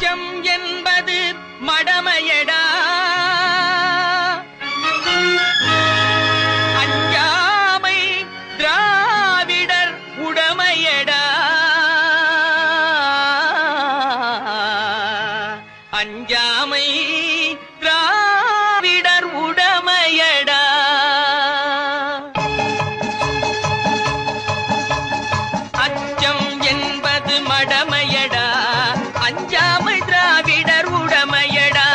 அச்சம் என்பது மடமையடா, அஞ்சாமை திராவிடர் உடமையடா, அஞ்சாமை திராவிடர் உடமையடா. அச்சம் என்பது மடமையடா, அஞ்சாமை திராவிடர் உடமையடா,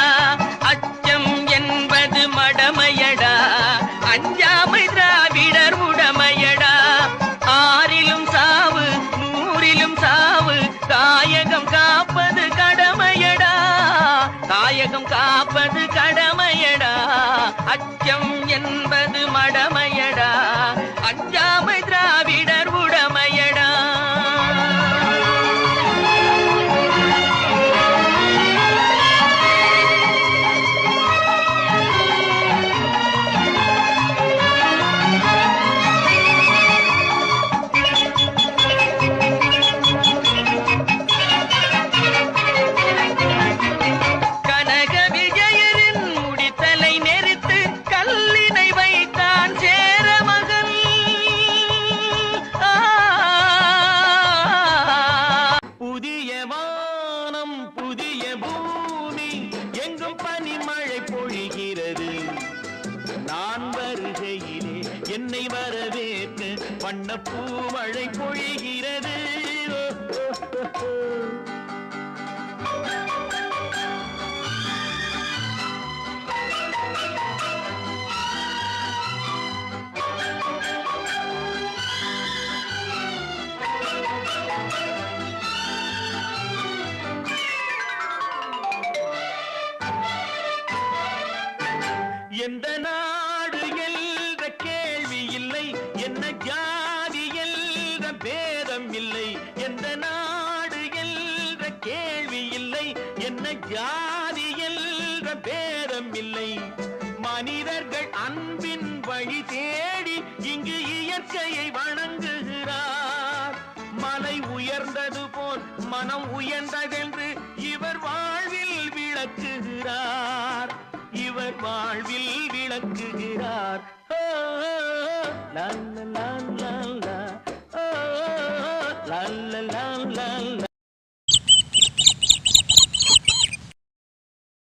அச்சம் என்பது மடமையடா, அஞ்சாமை திராவிடர் உடமையடா. ஆறிலும் சாவு நூறிலும் சாவு, தாயகம் காப்பது கடமையடா, தாயகம் காப்பது கடமையடா. அச்சம் என்பது மடமையடா, அஞ்சாமை திராவிடர் உடமையடா. கனக விஜயரின் முடித்தலை நெரித்து கல்லினை வைத்தான் சேரமகன். புதிய வானம் புதிய பூமி, எங்கும் பனிமழை பொழிகிறது. நான் வருகையிலே என்னை வரவேற்க வண்ணப்பூ மழை பொழிகிறது. எந்த நாடு என்ற கேள்வி இல்லை, என்ன ஜாதி என்ற பேதம் இல்லை. எந்த நாடு என்ற கேள்வி இல்லை, என்ன ஜாதி என்ற பேதம் இல்லை. மனிதர்கள் அன்பின் வழி தேடி இங்கு இயற்கையை வணங்குகிறார். மலை உயர்ந்தது போல் மனம் உயர்ந்ததென்று இவர் வாழ்வில் விளக்குகிறார், இவர் வாழ்வில் விளக்குகிறார். லா லா லா லா லா லா லா.